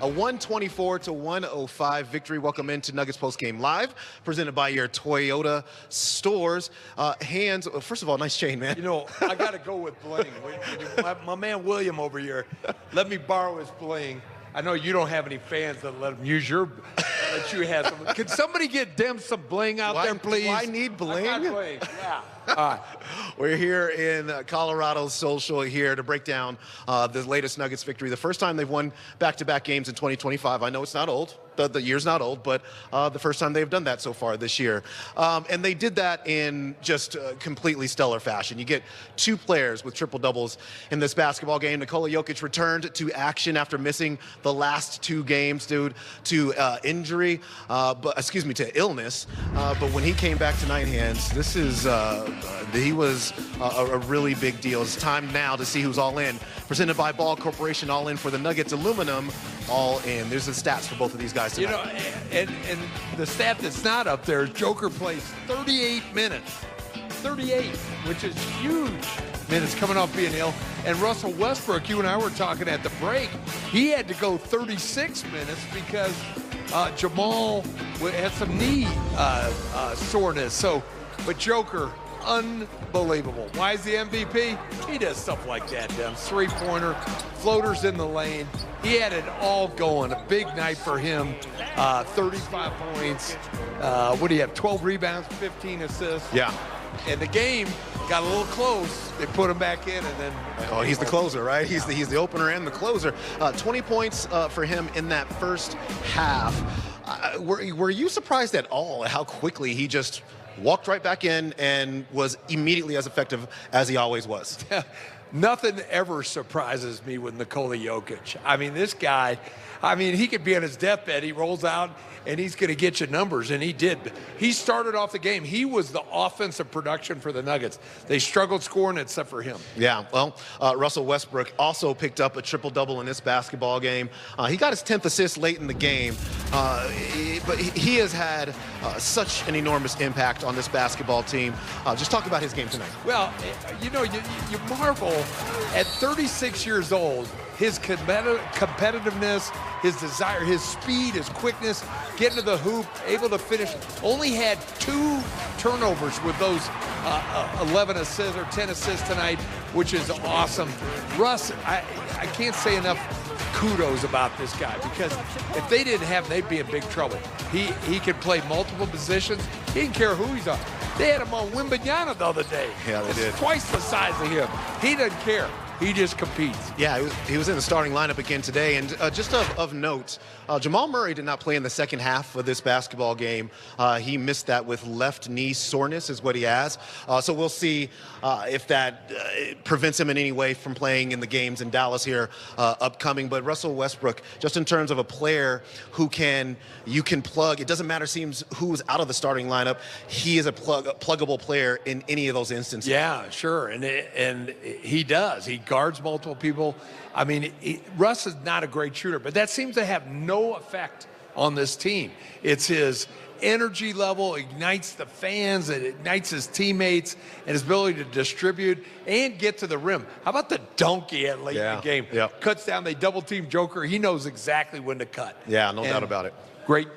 A 124-105 victory. Welcome into Nuggets Postgame Live, presented by your Toyota stores. Hands, first of all, nice chain, man. You know, I got to go with bling. My man William over here, let me borrow his bling. I know you don't have any fans that let him use your, that you have some. Can somebody get them some bling out there, please? Do I need bling? I got bling, yeah. All right. We're here in Colorado's Social here to break down the latest Nuggets victory. The first time they've won back-to-back games in 2025. I know it's not old. The year's not old, but the first time they've done that so far this year. And they did that in just completely stellar fashion. You get two players with triple-doubles in this basketball game. Nikola Jokic returned to action after missing the last two games due to injury, to illness. But when he came back to night hands, this is he was a really big deal. It's time now to see who's all in. Presented by Ball Corporation, all in for the Nuggets. Aluminum, all in. There's the stats for both of these guys tonight. You know, and the stat that's not up there is Joker plays 38 minutes. 38, which is huge minutes coming off being ill. And Russell Westbrook, you and I were talking at the break, he had to go 36 minutes because Jamal had some knee soreness. So, but Joker, unbelievable. Why is the MVP? He does stuff like that, Dem. Three-pointer, floaters in the lane. He had it all going. A big night for him. 35 points. What do you have? 12 rebounds, 15 assists. Yeah. And the game got a little close. They put him back in, and then. Oh, he's the closer, right? He's the opener and the closer. 20 points for him in that first half. Were you surprised at all at how quickly he just walked right back in and was immediately as effective as he always was? Nothing ever surprises me with Nikola Jokic. I mean, this guy, he could be on his deathbed. He rolls out, and he's going to get you numbers, and he did. He started off the game. He was the offensive production for the Nuggets. They struggled scoring except for him. Yeah, well, Russell Westbrook also picked up a triple-double in this basketball game. He got his 10th assist late in the game, but he has had such an enormous impact on this basketball team. Just talk about his game tonight. Well, you know, you marvel at 36 years old, his competitiveness, his desire, his speed, his quickness, getting to the hoop, able to finish. Only had 2 turnovers with those 11 assists or 10 assists tonight, which is awesome. Russ, I can't say enough kudos about this guy, because if they didn't have him, they'd be in big trouble. He can play multiple positions. He didn't care who he's on. They had him on Wembanyama the other day. Yeah, they did. Twice the size of him. He doesn't care. He just competes. Yeah, he was in the starting lineup again today. And just of note, Jamal Murray did not play in the second half of this basketball game. He missed that with left knee soreness is what he has. So we'll see if that prevents him in any way from playing in the games in Dallas here upcoming. But Russell Westbrook, just in terms of a player who you can plug, it doesn't matter seems who's out of the starting lineup, he is a pluggable player in any of those instances. Yeah, sure. And he does. He guards multiple people. I mean, Russ is not a great shooter, but that seems to have no effect on this team. It's his energy level, ignites the fans, it ignites his teammates, and his ability to distribute and get to the rim. How about the dunk he had late in the game? Yep. Cuts down, they double-team Joker. He knows exactly when to cut. Yeah, no doubt about it. Great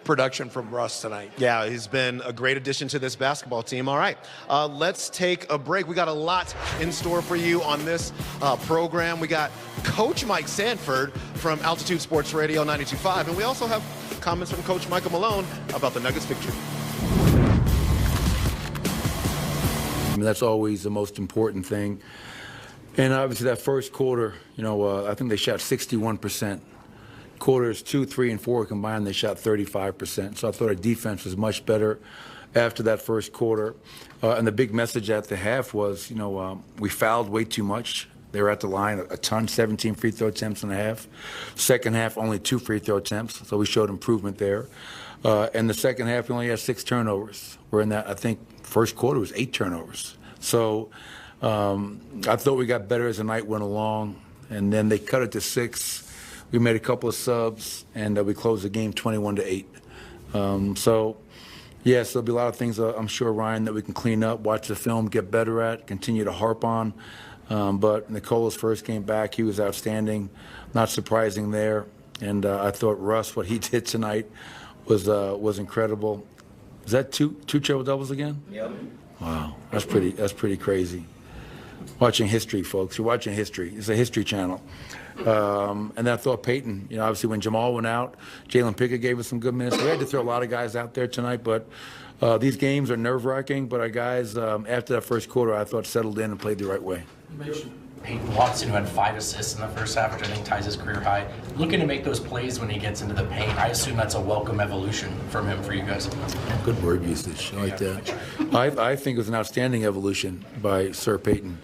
production from Russ tonight. Yeah, he's been a great addition to this basketball team. All right, let's take a break. We got a lot in store for you on this program. We got Coach Mike Sanford from Altitude Sports Radio 92.5, and we also have comments from Coach Michael Malone about the Nuggets victory. I mean, that's always the most important thing. And obviously that first quarter, you know, I think they shot 61%. Quarters 2, 3, and 4 combined, they shot 35%. So I thought our defense was much better after that first quarter. And the big message at the half was, you know, we fouled way too much. They were at the line a ton, 17 free throw attempts in a half. Second half, only 2 free throw attempts, so we showed improvement there. And the second half, we only had 6 turnovers. We're in that, I think, first quarter was 8 turnovers. So I thought we got better as the night went along, and then they cut it to 6. We made a couple of subs, and we closed the game 21-8. So, yes, there'll be a lot of things, I'm sure, Ryan, that we can clean up, watch the film, get better at, continue to harp on. But Nikola's first game back, he was outstanding. Not surprising there. And I thought Russ, what he did tonight was incredible. Is that two triple doubles again? Yep. Wow, that's pretty crazy. Watching history, folks. You're watching history. It's a history channel. And then I thought Peyton, obviously when Jamal went out, Jalen Pickett gave us some good minutes. We had to throw a lot of guys out there tonight, but these games are nerve-wracking. But our guys, after that first quarter, I thought settled in and played the right way. You mentioned Peyton Watson, who had 5 assists in the first half, which I think ties his career high. Looking to make those plays when he gets into the paint. I assume that's a welcome evolution from him for you guys. Good word usage. I like that. I think it was an outstanding evolution by Sir Peyton.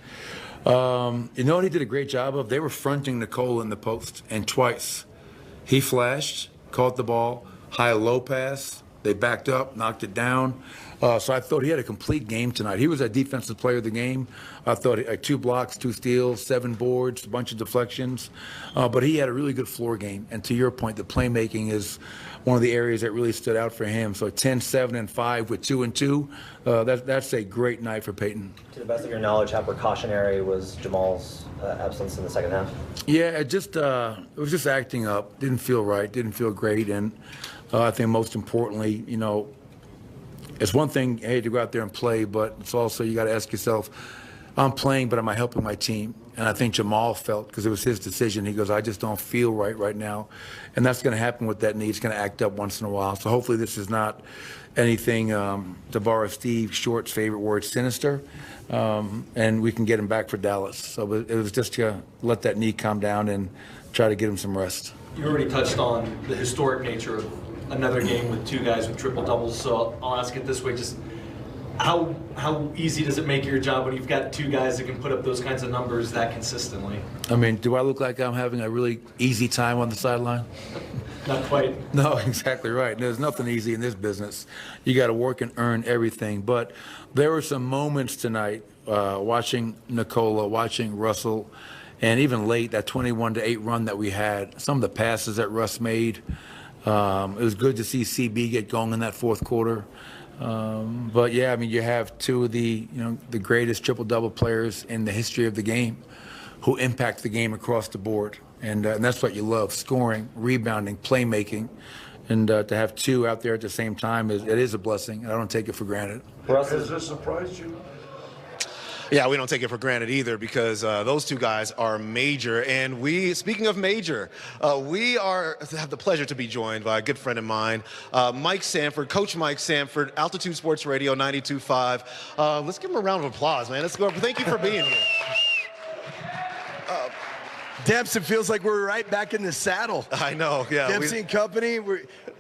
You know what he did a great job of? They were fronting Nikola in the post, and twice he flashed, caught the ball, high-low pass. They backed up, knocked it down. So I thought he had a complete game tonight. He was a defensive player of the game. I thought 2 blocks, 2 steals, 7 boards, a bunch of deflections. But he had a really good floor game. And to your point, the playmaking is one of the areas that really stood out for him. So 10, 7, and 5 with 2 and 2. That's a great night for Peyton. To the best of your knowledge, how precautionary was Jamal's absence in the second half? Yeah, it was just acting up. Didn't feel right. Didn't feel great. And I think most importantly, it's one thing, hey, to go out there and play, but it's also you got to ask yourself, I'm playing, but am I helping my team? And I think Jamal felt, because it was his decision, he goes, I just don't feel right now. And that's going to happen with that knee. It's going to act up once in a while. So hopefully this is not anything, to borrow Steve Short's favorite word, sinister, and we can get him back for Dallas. So it was just to let that knee calm down and try to get him some rest. You already touched on the historic nature of another game with 2 guys with triple doubles, so I'll ask it this way: just how easy does it make your job when you've got 2 guys that can put up those kinds of numbers that consistently? I mean, do I look like I'm having a really easy time on the sideline? Not quite. No, exactly right. There's nothing easy in this business. You got to work and earn everything. But there were some moments tonight, watching Nikola, watching Russell, and even late, that 21-8 run that we had, some of the passes that Russ made. It was good to see CB get going in that fourth quarter. But yeah, I mean, you have 2 of the greatest triple-double players in the history of the game who impact the game across the board. And that's what you love: scoring, rebounding, playmaking. And to have 2 out there at the same time is a blessing, and I don't take it for granted. Has this surprised you? Yeah, we don't take it for granted either, because those 2 guys are major. And speaking of major, we have the pleasure to be joined by a good friend of mine, Mike Sanford, Coach Mike Sanford, Altitude Sports Radio 92.5. Let's give him a round of applause, man. Let's go. Thank you for being here. Dempsey, feels like we're right back in the saddle. I know, yeah. Dempsey and company,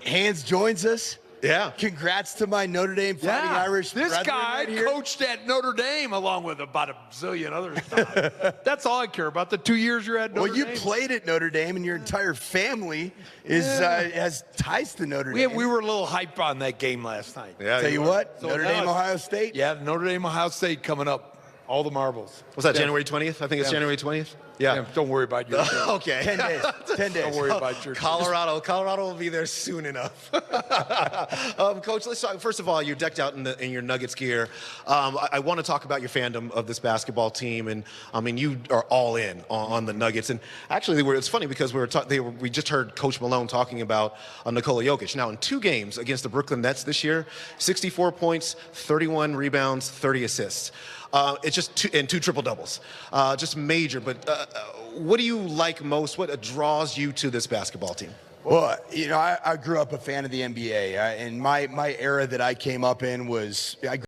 Hans joins us. Yeah. Congrats to my Notre Dame Fighting Irish This brethren guy right here. coached at Notre Dame along with about a zillion other stuff. That's all I care about, the 2 years you're at Notre Dame. Well, you played at Notre Dame, and your entire family has ties to Notre Dame. We were a little hype on that game last night. Yeah, Tell you what, So Notre now Dame, it's- Ohio State. Yeah, Notre Dame, Ohio State coming up. All the marbles. Was that January 20th? I think it's January 20th. Yeah. Don't worry about your team. Okay. 10 days. 10 days. Don't worry about your team. Colorado will be there soon enough. Coach, let's talk. First of all, you're decked out in your Nuggets gear. I want to talk about your fandom of this basketball team, and I mean, you are all in on the Nuggets. And actually, it's funny because we just heard Coach Malone talking about Nikola Jokic. Now, in 2 games against the Brooklyn Nets this year, 64 points, 31 rebounds, 30 assists. It's just 2 triple doubles, just major. But what do you like most? What draws you to this basketball team? Well, I grew up a fan of the NBA, and my era that I came up in was